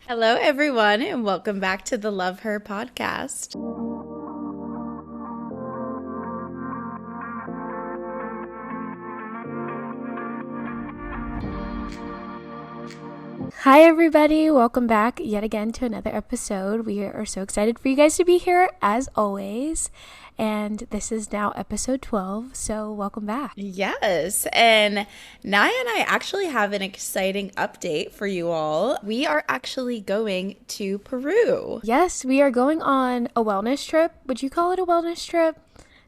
Hello, everyone, and welcome back to the Love Her podcast. Hi, everybody. Welcome back yet again to another episode. We are so excited for you guys to be here as always. And this is now episode 12, so welcome back. Yes, and Naya and I actually have an exciting update for you all. We are actually going to Peru. Yes, we are going on a wellness trip. Would you call it a wellness trip?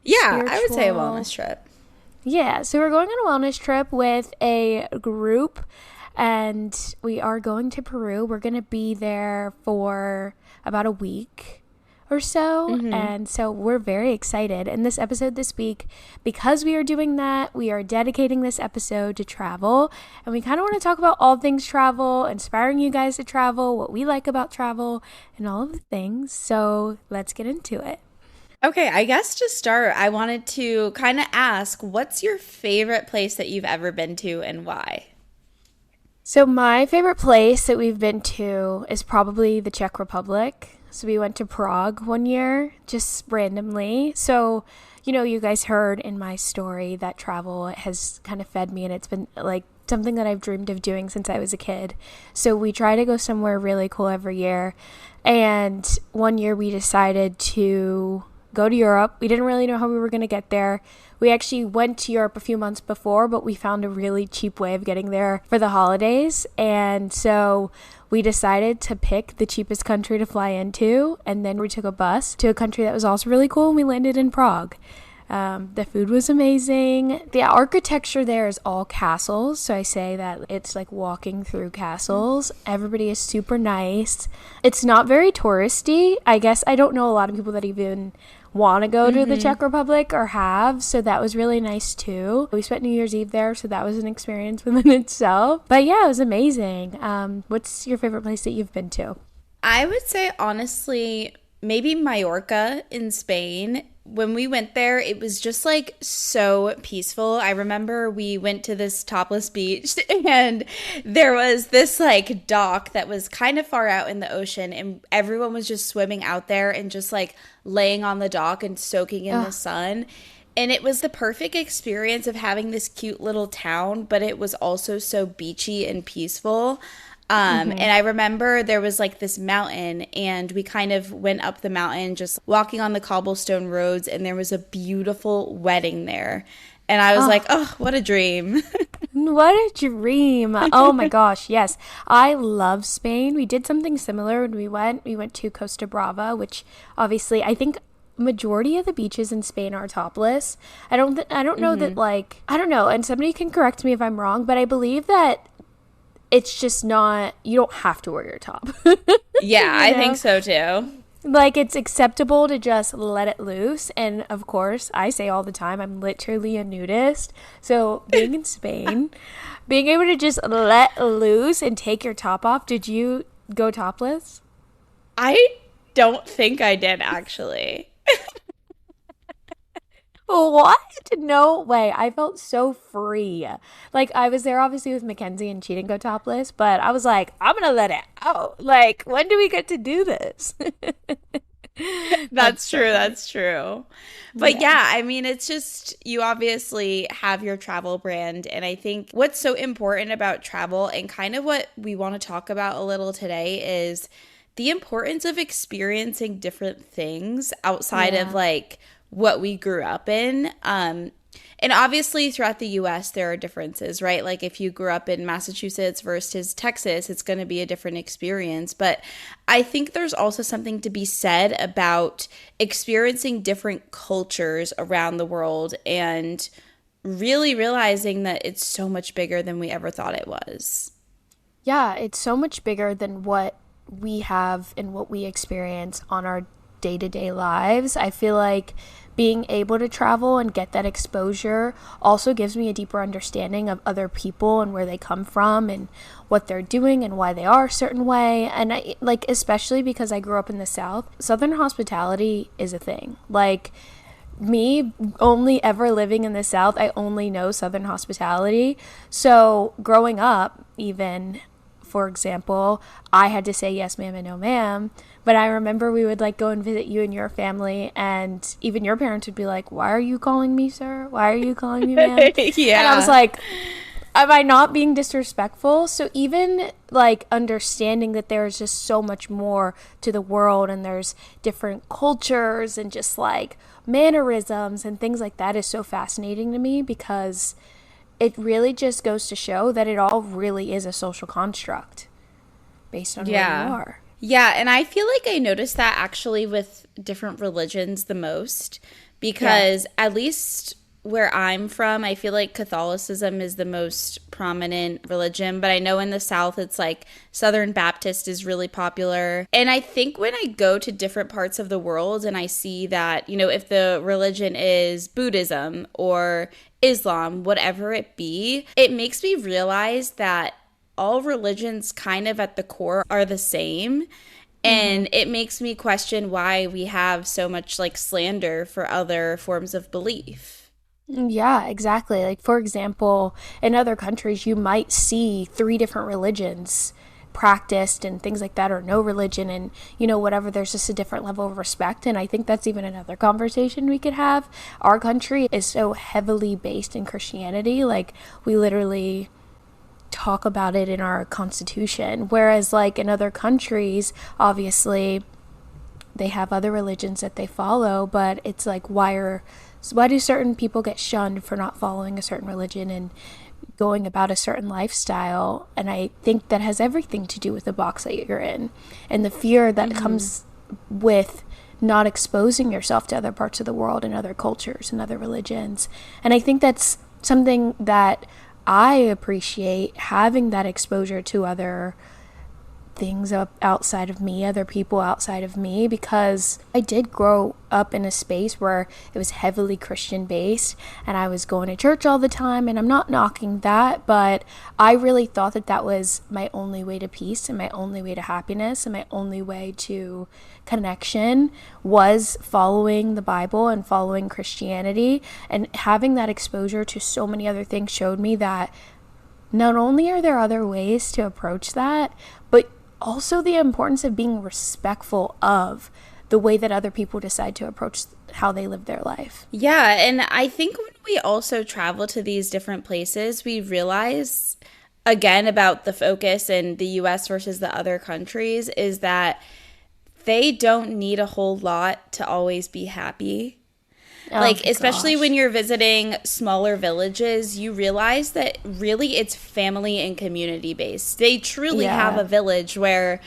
Yeah, I would say a wellness trip. Yeah, so we're going on a wellness trip with a group, and we are going to Peru. We're going to be there for about a week or so, and so we're very excited. In this episode this week, because we are doing that, we are dedicating this episode to travel, and we kind of want to talk about all things travel, inspiring you guys to travel, what we like about travel, and all of the things. So let's get into it. Okay, I guess to start, I wanted to kind of ask, what's your favorite place that you've ever been to and why? So my favorite place that we've been to is probably the Czech Republic. So we went to Prague one year, just randomly. So, you guys heard in my story that travel has kind of fed me, and it's been like something that I've dreamed of doing since I was a kid. So we try to go somewhere really cool every year. And one year we decided to go to Europe. We didn't really know how we were going to get there. We actually went to Europe a few months before, but we found a really cheap way of getting there for the holidays. And so we decided to pick the cheapest country to fly into, and then we took a bus to a country that was also really cool, and we landed in Prague. The food was amazing. The architecture there is all castles, so I say that it's like walking through castles. Everybody is super nice. It's not very touristy. I guess I don't know a lot of people that even want to go to the Czech Republic or have, so that was really nice too. We spent New Year's Eve there, so that was an experience within itself. But yeah, it was amazing. What's your favorite place that you've been to? I would say, honestly, maybe Mallorca in Spain. When we went there, it was just like so peaceful. I remember we went to this topless beach and there was this like dock that was kind of far out in the ocean, and everyone was just swimming out there and just like laying on the dock and soaking in the sun. And it was the perfect experience of having this cute little town, but it was also so beachy and peaceful. And I remember there was like this mountain, and we kind of went up the mountain just walking on the cobblestone roads, and there was a beautiful wedding there. And I was like, oh, what a dream. What a dream. Oh my gosh, yes. I love Spain. We did something similar when we went. We went to Costa Brava, which obviously I think majority of the beaches in Spain are topless. I don't know that, like, I don't know, and somebody can correct me if I'm wrong, but I believe that it's just not, you don't have to wear your top. Yeah, I think so too. Like, it's acceptable to just let it loose. And of course, I say all the time, I'm literally a nudist. So being in Spain, being able to just let loose and take your top off. Did you go topless? I don't think I did, actually. What? No way. I felt so free. Like, I was there obviously with Mackenzie, and she didn't go topless, but I was like, I'm gonna let it out. Like, when do we get to do this? That's true. That's true. But yeah, I mean, it's just, you obviously have your travel brand. And I think what's so important about travel, and kind of what we want to talk about a little today, is the importance of experiencing different things outside of like what we grew up in. And obviously throughout the US there are differences, right? Like if you grew up in Massachusetts versus Texas, it's going to be a different experience. But I think there's also something to be said about experiencing different cultures around the world and really realizing that it's so much bigger than we ever thought it was. Yeah, it's so much bigger than what we have and what we experience on our day-to-day lives. I feel like being able to travel and get that exposure also gives me a deeper understanding of other people and where they come from and what they're doing and why they are a certain way. And I, like, especially because I grew up in the South, Southern hospitality is a thing. Like, me only ever living in the South, I only know Southern hospitality. So growing up, even for example, I had to say yes ma'am and no ma'am. But I remember we would like go and visit you and your family, and even your parents would be like, why are you calling me sir? Why are you calling me ma'am? And I was Yeah. like, am I not being disrespectful? So even like understanding that there's just so much more to the world, and there's different cultures and just like mannerisms and things like that is so fascinating to me, because it really just goes to show that it all really is a social construct based on where you Yeah. are. Yeah, and I feel like I noticed that actually with different religions the most Yeah. because at least where I'm from, I feel like Catholicism is the most prominent religion, but I know in the South it's like Southern Baptist is really popular. And I think when I go to different parts of the world and I see that, if the religion is Buddhism or Islam, whatever it be, it makes me realize that all religions kind of at the core are the same. Mm-hmm. And it makes me question why we have so much like slander for other forms of belief. Yeah, exactly. Like, for example, in other countries, you might see three different religions practiced and things like that, or no religion, and whatever. There's just a different level of respect. And I think that's even another conversation we could have. Our country is so heavily based in Christianity. Like, we literally talk about it in our constitution. Whereas, like, in other countries, obviously, they have other religions that they follow, but it's like, why do certain people get shunned for not following a certain religion and going about a certain lifestyle? And I think that has everything to do with the box that you're in, and the fear that comes with not exposing yourself to other parts of the world and other cultures and other religions. And I think that's something that I appreciate, having that exposure to other things outside of me, other people outside of me, because I did grow up in a space where it was heavily Christian based, and I was going to church all the time, and I'm not knocking that, but I really thought that that was my only way to peace and my only way to happiness and my only way to connection, was following the Bible and following Christianity. And having that exposure to so many other things showed me that not only are there other ways to approach that, but also the importance of being respectful of the way that other people decide to approach how they live their life. Yeah, and I think when we also travel to these different places, we realize again about the focus in the US versus the other countries is that they don't need a whole lot to always be happy. Oh Like, my especially when gosh. you're visiting smaller villages, you realize that really it's family and community based. They truly have Yeah. a village where,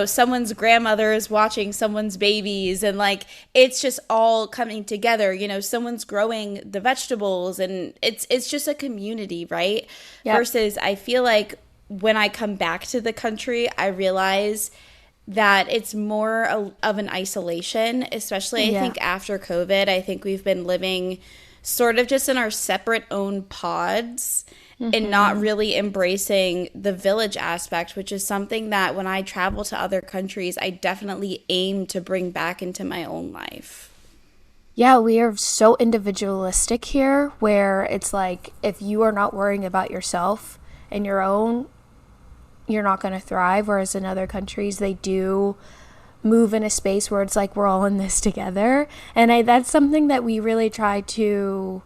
someone's grandmother is watching someone's babies and like it's just all coming together. Someone's growing the vegetables and it's just a community, right? Yep. Versus I feel like when I come back to the country, I realize that it's more of an isolation, especially I Yeah. think after COVID. I think we've been living sort of just in our separate own pods and not really embracing the village aspect, which is something that when I travel to other countries, I definitely aim to bring back into my own life. Yeah, we are so individualistic here, where it's like, if you are not worrying about yourself and your own, you're not going to thrive. Whereas in other countries, they do move in a space where it's like we're all in this together. And that's something that we really try to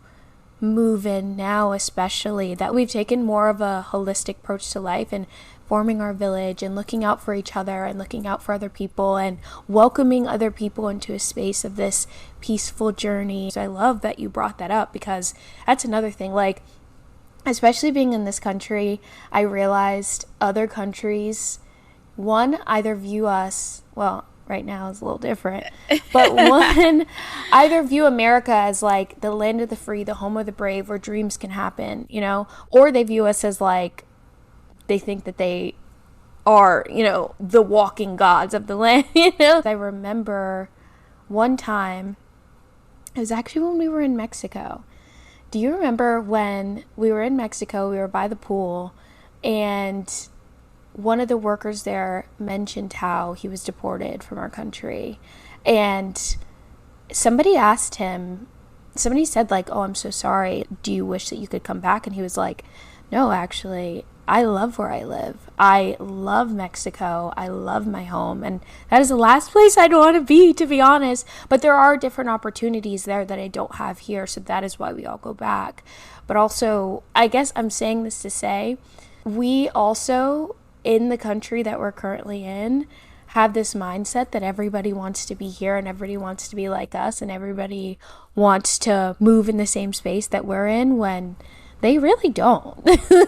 move in now, especially that we've taken more of a holistic approach to life and forming our village and looking out for each other and looking out for other people and welcoming other people into a space of this peaceful journey. So I love that you brought that up, because that's another thing. Like, especially being in this country, I realized other countries, one, either view us, well, right now is a little different, but one, either view America as like the land of the free, the home of the brave, where dreams can happen, or they view us as like, they think that they are, the walking gods of the land. I remember one time, it was actually when we were in Mexico. Do you remember when we were in Mexico, we were by the pool, and one of the workers there mentioned how he was deported from our country, and somebody said like, oh, I'm so sorry, do you wish that you could come back? And he was like, No, actually, I love where I live. I love Mexico. I love my home. And that is the last place I'd want to be, to be honest. But there are different opportunities there that I don't have here. So that is why we all go back. But also, I guess I'm saying this to say, we also, in the country that we're currently in, have this mindset that everybody wants to be here and everybody wants to be like us and everybody wants to move in the same space that we're in when they really don't.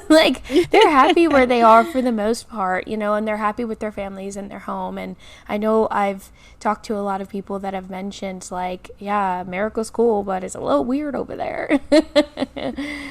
Like, they're happy where they are for the most part, and they're happy with their families and their home. And I know I've talked to a lot of people that have mentioned, like, yeah, America's cool, but it's a little weird over there.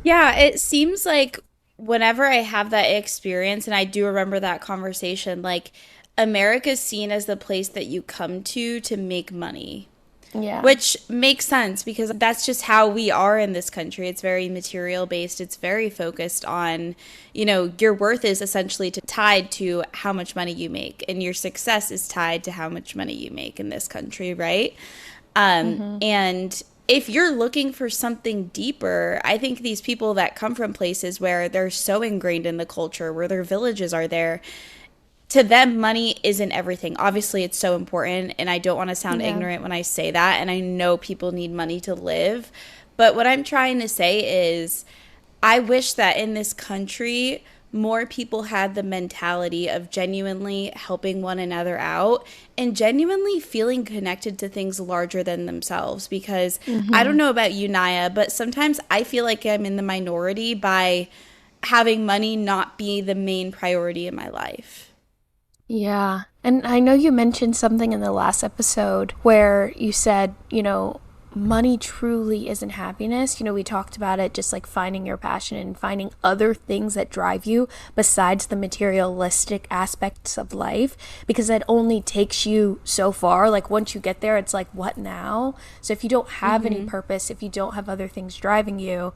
Yeah, it seems like whenever I have that experience, and I do remember that conversation, like America's seen as the place that you come to make money. Yeah. Which makes sense because that's just how we are in this country. It's very material based. It's very focused on, your worth is essentially tied to how much money you make, and your success is tied to how much money you make in this country, right? And if you're looking for something deeper, I think these people that come from places where they're so ingrained in the culture, where their villages are there, to them, money isn't everything. Obviously, it's so important, and I don't want to sound ignorant when I say that, and I know people need money to live. But what I'm trying to say is I wish that in this country, more people had the mentality of genuinely helping one another out and genuinely feeling connected to things larger than themselves. Because I don't know about you, Naya, but sometimes I feel like I'm in the minority by having money not be the main priority in my life. Yeah. And I know you mentioned something in the last episode where you said, money truly isn't happiness. We talked about it just like finding your passion and finding other things that drive you besides the materialistic aspects of life, because that only takes you so far. Like, once you get there, it's like, what now? So if you don't have any purpose, if you don't have other things driving you,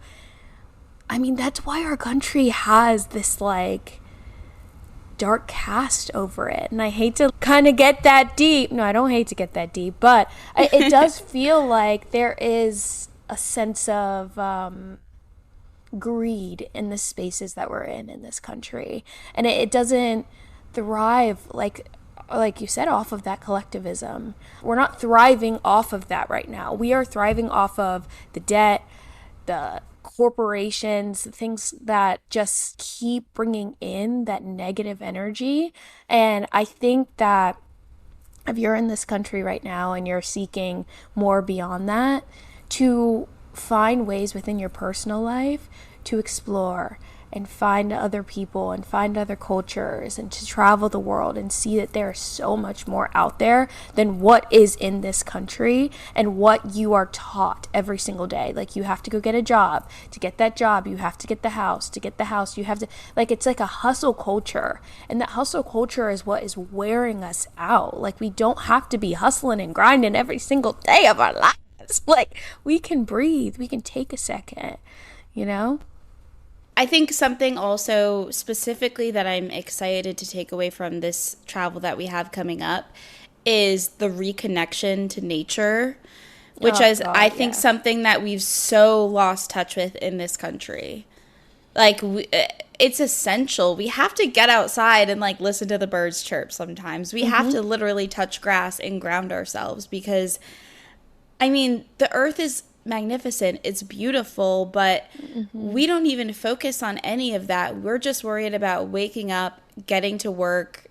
I mean, that's why our country has this like dark cast over it. And I hate to kind of get that deep. No, I don't hate to get that deep, but it does feel like there is a sense of greed in the spaces that we're in this country. And it doesn't thrive, like you said, off of that collectivism. We're not thriving off of that right now. We are thriving off of the debt, the corporations, things that just keep bringing in that negative energy. And I think that if you're in this country right now and you're seeking more beyond that, to find ways within your personal life to explore and find other people and find other cultures and to travel the world and see that there's so much more out there than what is in this country and what you are taught every single day. Like, you have to go get a job. To get that job, you have to get the house. To get the house, you have to, like, it's like a hustle culture. And that hustle culture is what is wearing us out. Like, we don't have to be hustling and grinding every single day of our lives. Like, we can breathe. We can take a second, you know? I think something also specifically that I'm excited to take away from this travel that we have coming up is the reconnection to nature, which is, I think, something that we've so lost touch with in this country. Like, it's essential. We have to get outside and, like, listen to the birds chirp sometimes. We have to literally touch grass and ground ourselves because, I mean, the earth is magnificent, it's beautiful, but we don't even focus on any of that. We're just worried about waking up, getting to work,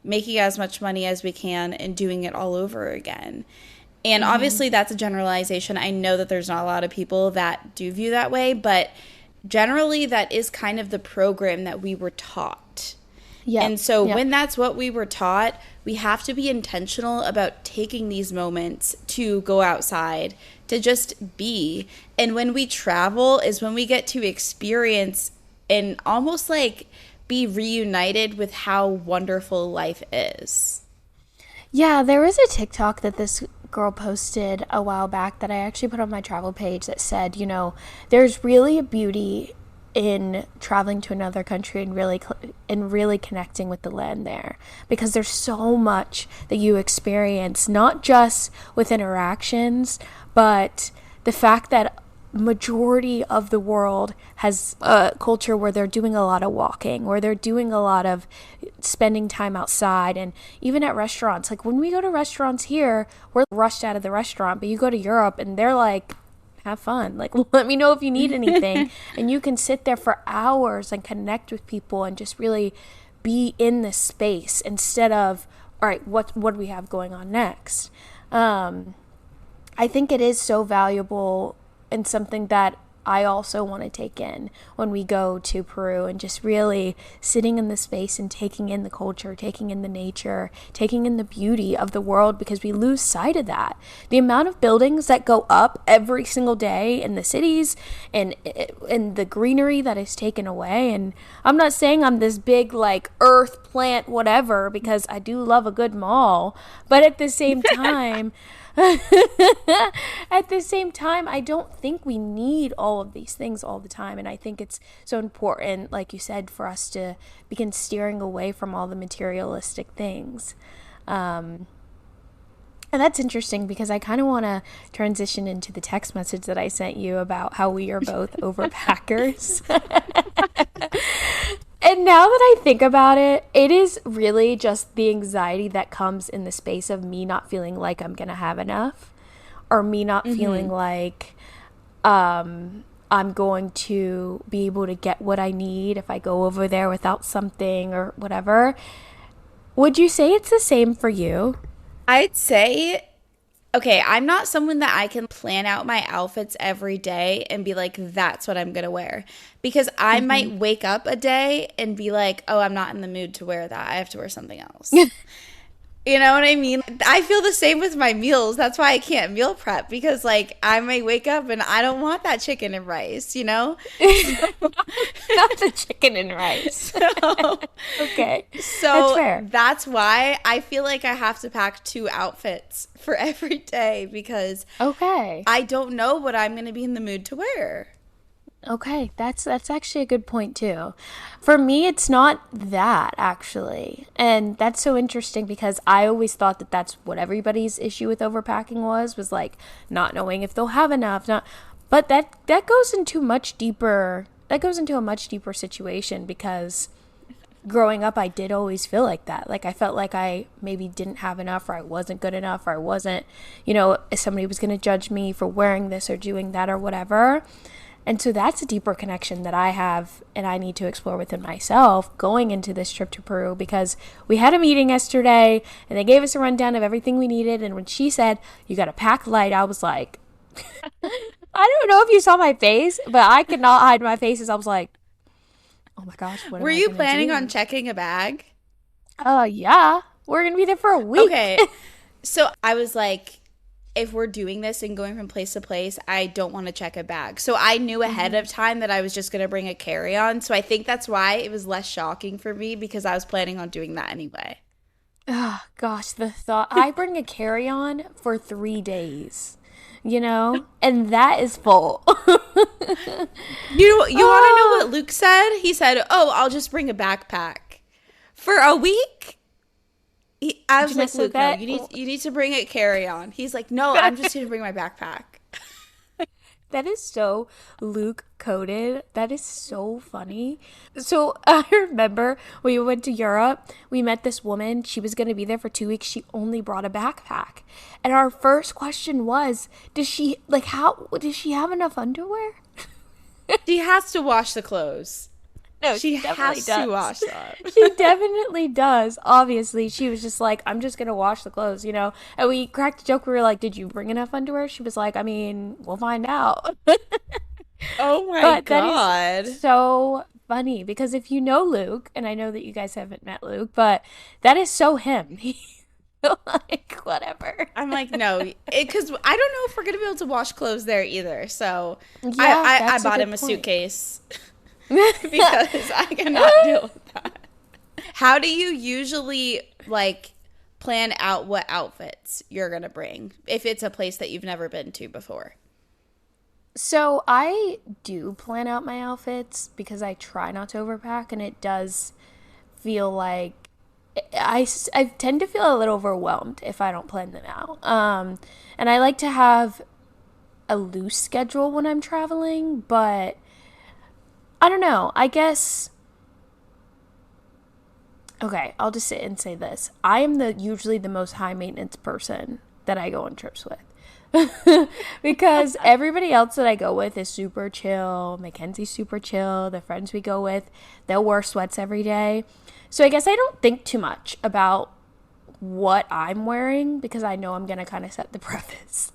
making as much money as we can, and doing it all over again. And obviously that's a generalization. I know that there's not a lot of people that do view that way, but generally that is kind of the program that we were taught. Yeah. And so when that's what we were taught, we have to be intentional about taking these moments to go outside, to just be. And when we travel is when we get to experience and almost like be reunited with how wonderful life is. Yeah, there was a TikTok that this girl posted a while back that I actually put on my travel page that said, there's really a beauty in traveling to another country and really connecting with the land there, because there's so much that you experience, not just with interactions, but the fact that majority of the world has a culture where they're doing a lot of walking, where they're doing a lot of spending time outside, and even at restaurants. Like when we go to restaurants here, we're rushed out of the restaurant, but you go to Europe and they're like, have fun. Like, let me know if you need anything. And you can sit there for hours and connect with people and just really be in this space instead of, all right, what do we have going on next? I think it is so valuable and something that I also want to take in when we go to Peru, and just really sitting in the space and taking in the culture, taking in the nature, taking in the beauty of the world, because we lose sight of that. The amount of buildings that go up every single day in the cities, and the greenery that is taken away. And I'm not saying I'm this big like earth plant whatever, because I do love a good mall, but at the same time at the same time, I don't think we need all of these things all the time. And I think it's so important, like you said, for us to begin steering away from all the materialistic things. And that's interesting, because I kind of want to transition into the text message that I sent you about how we are both overpackers. And now that I think about it, it is really just the anxiety that comes in the space of me not feeling like I'm going to have enough, or me not feeling like I'm going to be able to get what I need if I go over there without something or whatever. Would you say it's the same for you? I'd say, okay, I'm not someone that I can plan out my outfits every day and be like, that's what I'm going to wear. Because I might wake up a day and be like, oh, I'm not in the mood to wear that. I have to wear something else. You know what I mean? I feel the same with my meals. That's why I can't meal prep, because like I may wake up and I don't want that chicken and rice, you know? Not the chicken and rice. So, Okay. so That's fair. that's why I feel like I have to pack 2 outfits for every day, because Okay. I don't know what I'm going to be in the mood to wear. Okay, that's actually a good point too. For me, it's not that actually. And that's so interesting, because I always thought that that's what everybody's issue with overpacking was like not knowing if they'll have enough, not but that goes into much deeper that goes into a much deeper situation, because growing up I did always feel like that. Like I felt like I maybe didn't have enough, or I wasn't good enough, or I wasn't, if somebody was going to judge me for wearing this or doing that or whatever. And so that's a deeper connection that I have and I need to explore within myself going into this trip to Peru, because we had a meeting yesterday and they gave us a rundown of everything we needed. And when she said, you got to pack light, I was like, I don't know if you saw my face, but I could not hide my face as I was like, oh my gosh, what am Were I you going to planning do? on checking a bag? Yeah, we're going to be there for a week. Okay. So I was like, if we're doing this and going from place to place, I don't want to check a bag. So I knew ahead of time that I was just going to bring a carry-on. So I think that's why it was less shocking for me, because I was planning on doing that anyway. Oh, gosh, the thought. I bring a carry-on for 3 days, and that is full. You want to know what Luke said? He said, "Oh, I'll just bring a backpack for a week." I was like, Luke, no, you need to bring a carry-on. He's like, no, I'm just going to bring my backpack. That is so Luke coded. That is so funny. So I remember when we went to Europe, we met this woman. She was going to be there for 2 weeks. She only brought a backpack. And our first question was, does she have enough underwear? She has to wash the clothes. No, She definitely has does. to wash that. She definitely does. Obviously, she was just like, I'm just going to wash the clothes. And we cracked a joke. We were like, did you bring enough underwear? She was like, I mean, we'll find out. Oh my But God. that is so funny, because if you know Luke, and I know that you guys haven't met Luke, but that is so him. He's like, whatever. I'm like, no, because I don't know if we're going to be able to wash clothes there either. So Yeah, I that's a bought good him a point. suitcase because I cannot deal with that. How do you usually like plan out what outfits you're going to bring if it's a place that you've never been to before? So I do plan out my outfits because I try not to overpack, and it does feel like I tend to feel a little overwhelmed if I don't plan them out. And I like to have a loose schedule when I'm traveling, but I don't know. I guess okay, I'll just sit and say this. I am the usually the most high maintenance person that I go on trips with. Because everybody else that I go with is super chill. Mackenzie's super chill. The friends we go with, they'll wear sweats every day. So I guess I don't think too much about what I'm wearing because I know I'm going to kind of set the preface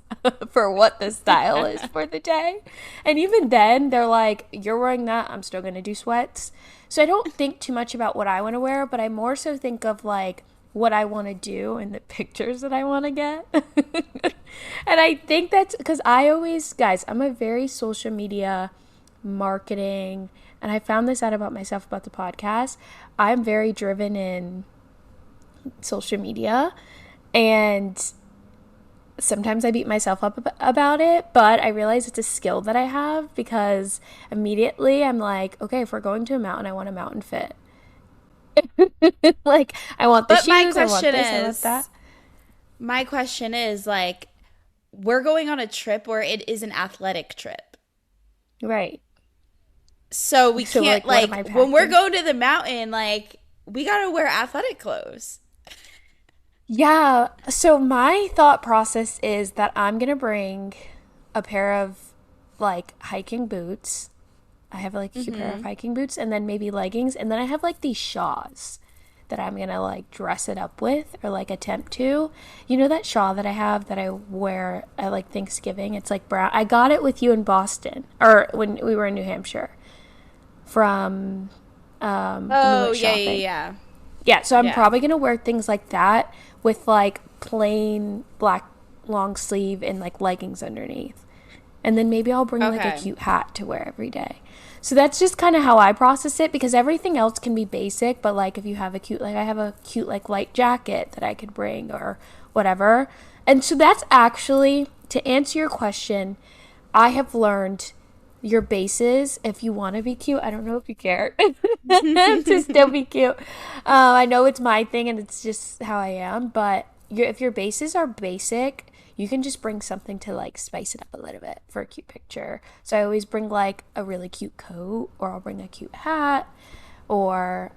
for what the style is for the day. And even then, they're like, you're wearing that, I'm still going to do sweats. So I don't think too much about what I want to wear, but I more so think of like what I want to do and the pictures that I want to get. And I think that's because I always, guys, I'm a very social media marketing, and I found this out about myself about the podcast. I'm very driven in social media, and sometimes I beat myself up about it, but I realize it's a skill that I have because immediately I'm like, okay, if we're going to a mountain, I want a mountain fit. Like, I want the But shoes, I want this, I want that. my question is like, we're going on a trip where it is an athletic trip. Right. So we So, can't like, what am like I when we're packing? going to the mountain, like we gotta wear athletic clothes. Yeah. So, my thought process is that I'm going to bring a pair of like hiking boots. I have like a cute pair of hiking boots and then maybe leggings. And then I have like these shawls that I'm gonna like dress it up with or like attempt to. You know that shawl that I have that I wear at like Thanksgiving? It's like brown. I got it with you in Boston or when we were in New Hampshire from when we Oh went yeah, shopping. yeah, Yeah, so I'm yeah. probably gonna wear things like that with like plain black long sleeve and like leggings underneath. And then maybe I'll bring Yeah. like a Okay. cute hat to wear every day. So that's just kind of how I process it because everything else can be basic, but like if you have a cute, like I have a cute, like light jacket that I could bring or whatever. And so that's actually, to answer your question, I have learned your bases if you want to be cute. I don't know if you care to still be cute. I know it's my thing and it's just how I am, but if your bases are basic, you can just bring something to like spice it up a little bit for a cute picture. So I always bring like a really cute coat, or I'll bring a cute hat, or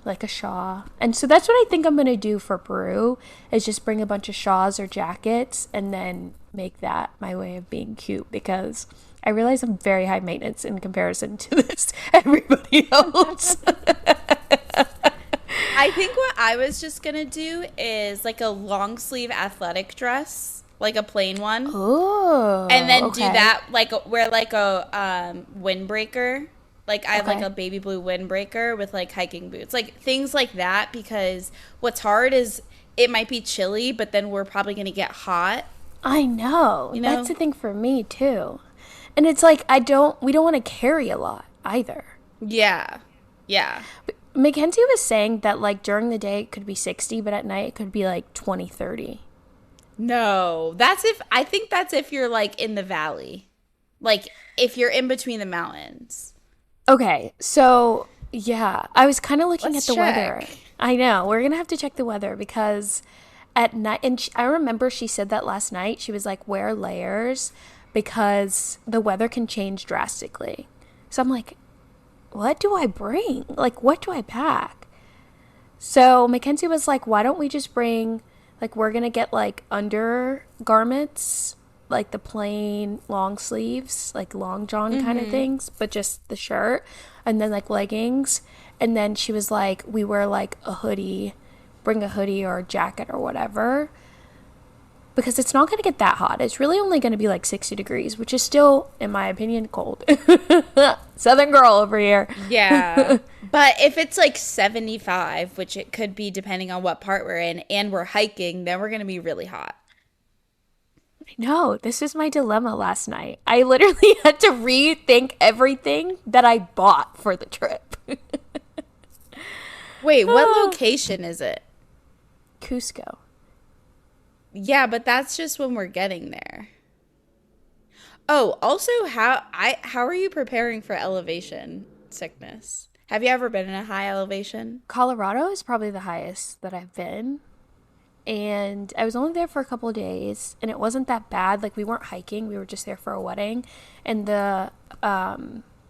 like a shawl. And so that's what I think I'm gonna do for Peru is just bring a bunch of shawls or jackets and then make that my way of being cute because I realize I'm very high maintenance in comparison to this everybody else. I think what I was just gonna do is like a long sleeve athletic dress, like a plain one, and Oh, then do okay. that like wear like a windbreaker. Like I have like Okay. a baby blue windbreaker with like hiking boots, like things like that. Because what's hard is it might be chilly, but then we're probably gonna get hot. I know. You That's know? the thing for me too. And it's like we don't want to carry a lot either. Yeah, yeah. Mackenzie was saying that like during the day it could be 60, but at night it could be like 20, 30. No, that's if I think that's if you're like in the valley, like if you're in between the mountains. Okay, so yeah, I was kind of looking at Let's the weather. check. I know, we're gonna have to check the weather because at night, and I remember she said that last night. She was like, wear layers because the weather can change drastically. So I'm like, what do I bring? Like, what do I pack? So Mackenzie was like, why don't we just bring, like, we're going to get like undergarments, like the plain long sleeves, like long john kind of things, but just the shirt, and then like leggings. And then she was like, we wear like a hoodie, bring a hoodie or a jacket or whatever, because it's not going to get that hot. It's really only going to be like 60 degrees, which is still, in my opinion, cold. Southern girl over here. Yeah. But if it's like 75, which it could be depending on what part we're in, and we're hiking, then we're going to be really hot. No, this is my dilemma last night. I literally had to rethink everything that I bought for the trip. Wait, what Ah, location is it? Cusco. Yeah, but that's just when we're getting there. Oh, also how are you preparing for elevation sickness? Have you ever been in a high elevation? Colorado is probably the highest that I've been. and I was only there for a couple of days, and it wasn't that bad. Like, we weren't hiking, we were just there for a wedding, and the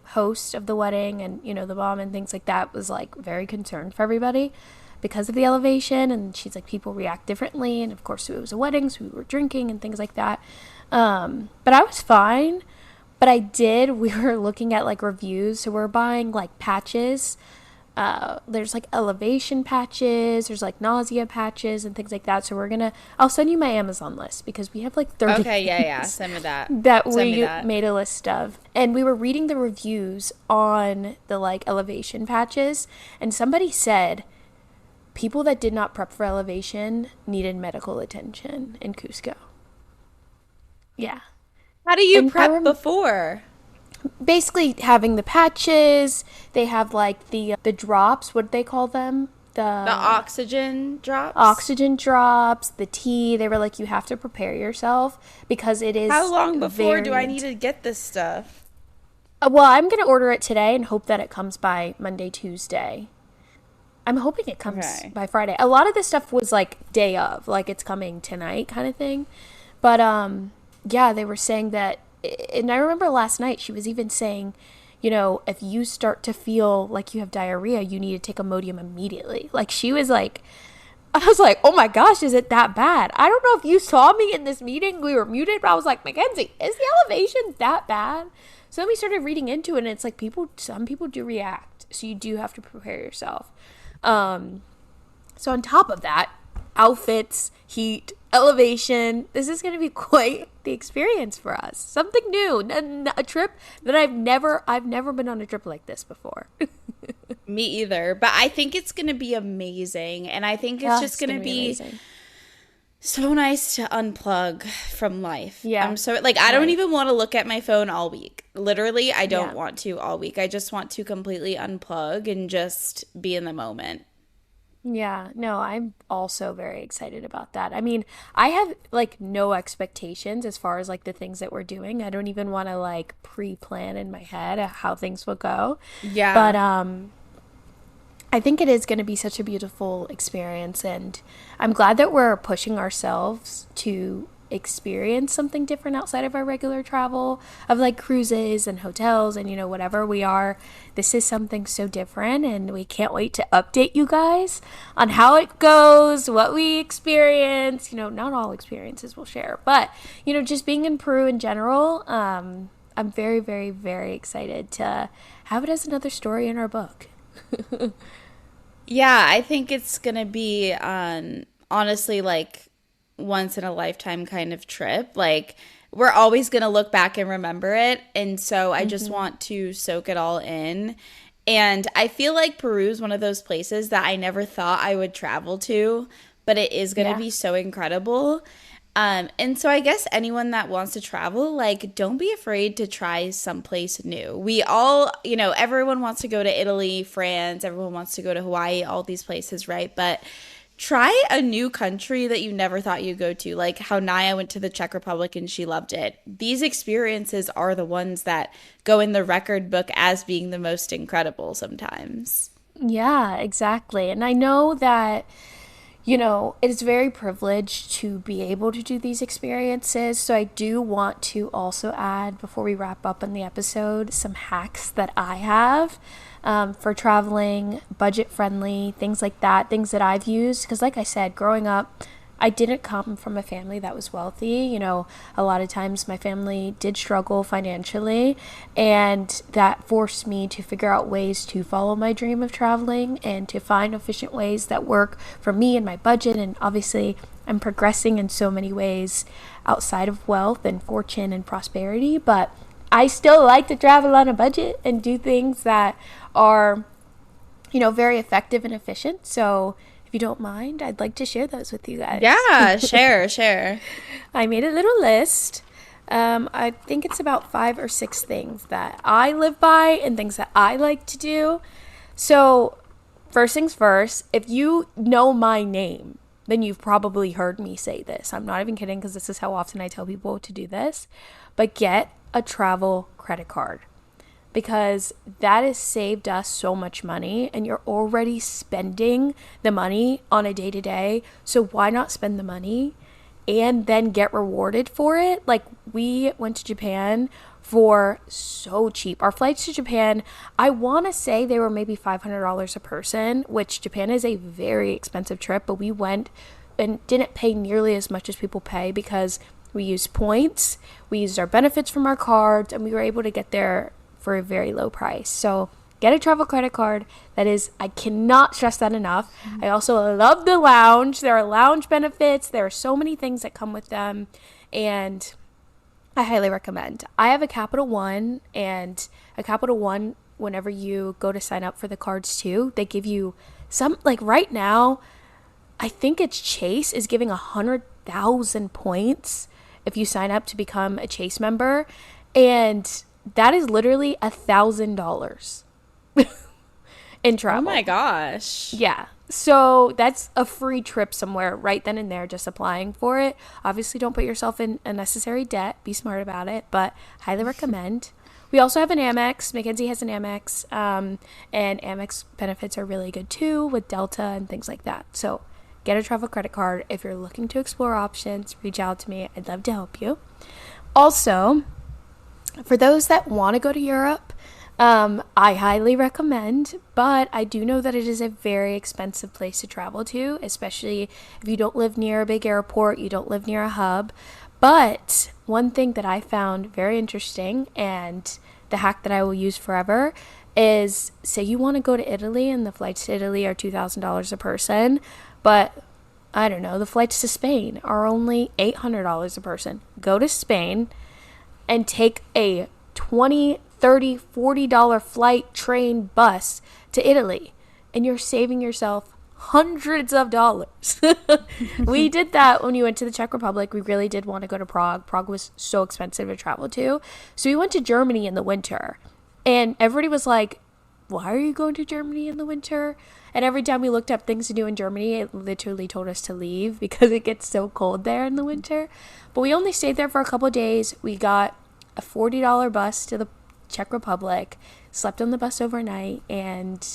host of the wedding and, the mom and things like that was like very concerned for everybody because of the elevation, and she's like, people react differently, and of course it was a wedding, so we were drinking and things like that. But I was fine. But we were looking at like reviews, so we're buying like patches. There's like elevation patches, there's like nausea patches and things like that. So I'll send you my Amazon list because we have like 30 Okay, yeah. things Send me that. that Send me we that. made a list of. And we were reading the reviews on the like elevation patches, and somebody said people that did not prep for elevation needed medical attention in Cusco. Yeah. How do you And prep before? basically having the patches, they have like the drops, what do they call them? The oxygen drops? Oxygen drops, the tea. They were like, you have to prepare yourself because it is How long before do I very need to get this stuff? well, I'm going to order it today and hope that it comes by Monday, Tuesday. I'm hoping it comes Okay. by Friday. A lot of this stuff was like day of, like it's coming tonight kind of thing. But yeah, they were saying that, and I remember last night she was even saying, if you start to feel like you have diarrhea, you need to take Imodium immediately. Like she was like, I was like, oh my gosh, is it that bad? I don't know if you saw me in this meeting. We were muted, but I was like, Mackenzie, is the elevation that bad? So then we started reading into it, and it's like some people do react. So you do have to prepare yourself. So on top of that, outfits, heat, elevation, this is going to be quite the experience for us. Something new, a trip that I've never been on a trip like this before. Me either. But I think it's going to be amazing. And I think it's just going to be amazing. so nice to unplug from life. Yeah. I'm so, like, I don't even want to look at my phone all week. Literally, I don't Yeah. want to all week. I just want to completely unplug and just be in the moment. Yeah, no, I'm also very excited about that. I mean, I have like no expectations as far as like the things that we're doing. I don't even want to like pre-plan in my head how things will go. Yeah. But I think it is going to be such a beautiful experience, and I'm glad that we're pushing ourselves to experience something different outside of our regular travel of like cruises and hotels and whatever we are. This is something so different, and we can't wait to update you guys on how it goes, what we experience. Not all experiences we'll share, but just being in Peru in general, I'm very, very, very excited to have it as another story in our book. Yeah, I think it's going to be honestly like once in a lifetime kind of trip. Like we're always going to look back and remember it. And so I just want to soak it all in. And I feel like Peru is one of those places that I never thought I would travel to, but it is going to be so incredible. And so I guess anyone that wants to travel, like, don't be afraid to try someplace new. We all, everyone wants to go to Italy, France, everyone wants to go to Hawaii, all these places, right? But try a new country that you never thought you'd go to, like how Naya went to the Czech Republic and she loved it. These experiences are the ones that go in the record book as being the most incredible sometimes. Yeah, exactly. And I know that it is very privileged to be able to do these experiences. So I do want to also add, before we wrap up on the episode, some hacks that I have for traveling, budget friendly, things like that, things that I've used. Because like I said, growing up, I didn't come from a family that was wealthy. A lot of times my family did struggle financially, and that forced me to figure out ways to follow my dream of traveling and to find efficient ways that work for me and my budget. And obviously, I'm progressing in so many ways outside of wealth and fortune and prosperity, but I still like to travel on a budget and do things that are, very effective and efficient. So if you don't mind, I'd like to share those with you guys. Yeah, share. I made a little list. I think it's about 5 or 6 things that I live by and things that I like to do. So first things first, if you know my name, then you've probably heard me say this. I'm not even kidding, because this is how often I tell people to do this. But get a travel credit card. because that has saved us so much money, and you're already spending the money on a day to day. So why not spend the money and then get rewarded for it? Like, we went to Japan for so cheap. Our flights to Japan, I want to say they were maybe $500 a person, which Japan is a very expensive trip, but we went and didn't pay nearly as much as people pay because we used points, we used our benefits from our cards, and we were able to get there for a very low price. So get a travel credit card. That is, I cannot stress that enough. I also love the lounge. There are lounge benefits. There are so many things that come with them, and I highly recommend. I have a Capital One, and a Capital One, whenever you go to sign up for the cards too, they give you some, like right now, I think it's Chase is giving 100,000 points if you sign up to become a Chase member, and that is literally $1,000 in travel. Oh my gosh. Yeah. So that's a free trip somewhere right then and there, just applying for it. Obviously, don't put yourself in unnecessary debt. Be smart about it, but highly recommend. We also have an Amex. Mackenzie has an Amex, and Amex benefits are really good too with Delta and things like that. So get a travel credit card. If you're looking to explore options, reach out to me. I'd love to help you. Also, for those that want to go to Europe, I highly recommend, but I do know that it is a very expensive place to travel to, especially if you don't live near a big airport, you don't live near a hub. But one thing that I found very interesting, and the hack that I will use forever, is say you want to go to Italy and the flights to Italy are $2,000 a person, but I don't know, the flights to Spain are only $800 a person. Go to Spain and take a $20, $30, $40 flight, train, bus to Italy, and you're saving yourself hundreds of dollars. We did that when we went to the Czech Republic. We really did want to go to Prague. Prague was so expensive to travel to. So we went to Germany in the winter, and everybody was like, why are you going to Germany in the winter? And every time we looked up things to do in Germany, it literally told us to leave because it gets so cold there in the winter. But we only stayed there for a couple of days. We got a $40 bus to the Czech Republic, slept on the bus overnight, and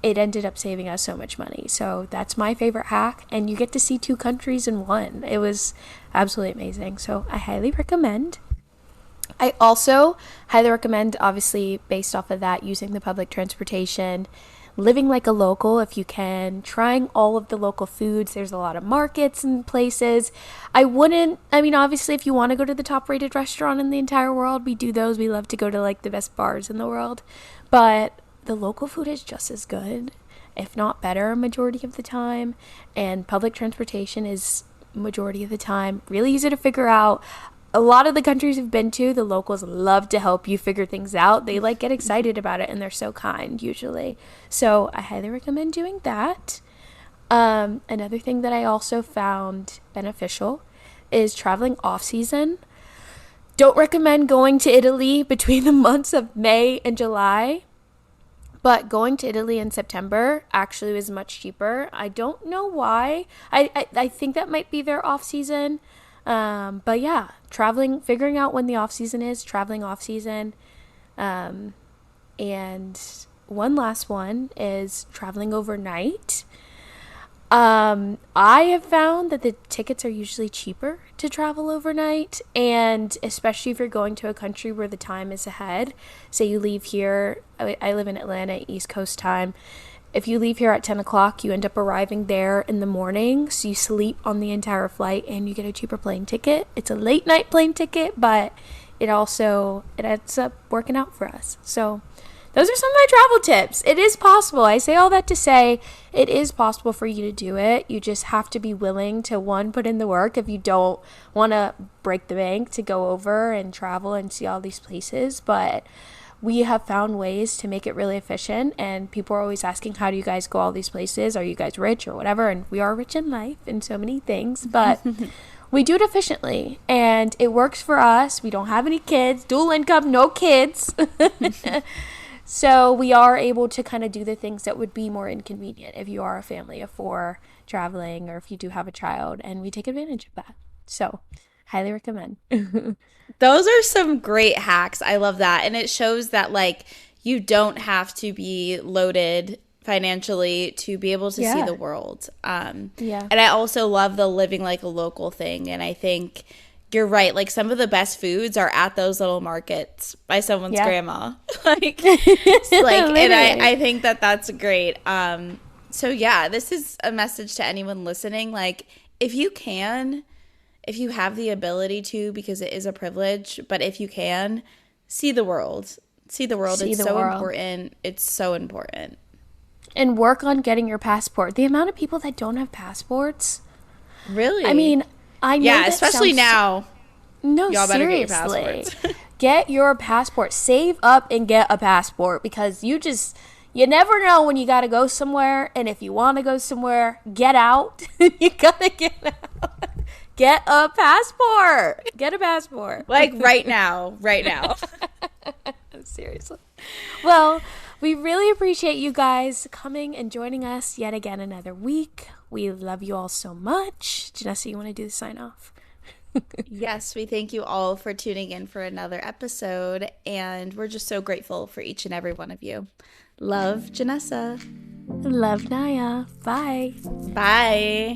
it ended up saving us so much money. So that's my favorite hack, and you get to see two countries in one. It was absolutely amazing. So I highly recommend. I also highly recommend, obviously, based off of that, using the public transportation, living like a local if you can, trying all of the local foods. There's a lot of markets and places. Obviously, if you want to go to the top rated restaurant in the entire world, we do those. We love to go to like the best bars in the world. But the local food is just as good, if not better, majority of the time. And public transportation is majority of the time really easy to figure out. A lot of the countries we've been to, the locals love to help you figure things out. They get excited about it, and they're so kind usually. So I highly recommend doing that. Another thing that I also found beneficial is traveling off season. Don't recommend going to Italy between the months of May and July, but going to Italy in September actually was much cheaper. I don't know why. I think that might be their off season. But yeah, figuring out when the off season is, traveling off season. And one last one is traveling overnight. I have found that the tickets are usually cheaper to travel overnight, and especially if you're going to a country where the time is ahead. Say you leave here, I live in Atlanta, East Coast time. If you leave here at 10 o'clock, you end up arriving there in the morning, so you sleep on the entire flight and you get a cheaper plane ticket. It's a late night plane ticket, but it ends up working out for us. So those are some of my travel tips. It is possible. I say all that to say it is possible for you to do it. You just have to be willing to, one, put in the work if you don't want to break the bank to go over and travel and see all these places. But we have found ways to make it really efficient, and people are always asking, how do you guys go all these places? Are you guys rich or whatever? And we are rich in life in so many things, but we do it efficiently, and it works for us. We don't have any kids, dual income, no kids. So we are able to kind of do the things that would be more inconvenient if you are a family of four traveling, or if you do have a child, and we take advantage of that. So Highly recommend. Those are some great hacks. I love that. And it shows that like you don't have to be loaded financially to be able to see Yeah. the world. Yeah. And I also love the living like a local thing. And I think you're right. Like some of the best foods are at those little markets by someone's Yeah. grandma. And Literally. I think that that's great. So yeah, this is a message to anyone listening. Like if you can, if you have the ability to, because it is a privilege, but if you can, see the world. See the world. See It's the so world. important. It's so important. And work on getting your passport. The amount of people that don't have passports. I Really? mean, I know Yeah, that especially sounds. now. No, Y'all better get your seriously. passports. Get your passport. Save up and get a passport because you never know when you got to go somewhere. And if you want to go somewhere, get out. You got to get out. Get a passport. Get a passport. Like right now. Right now. Seriously. Well, we really appreciate you guys coming and joining us yet again another week. We love you all so much. Janessa, you want to do the sign off? Yes, we thank you all for tuning in for another episode. And we're just so grateful for each and every one of you. Love, Janessa. Love, Naya. Bye. Bye.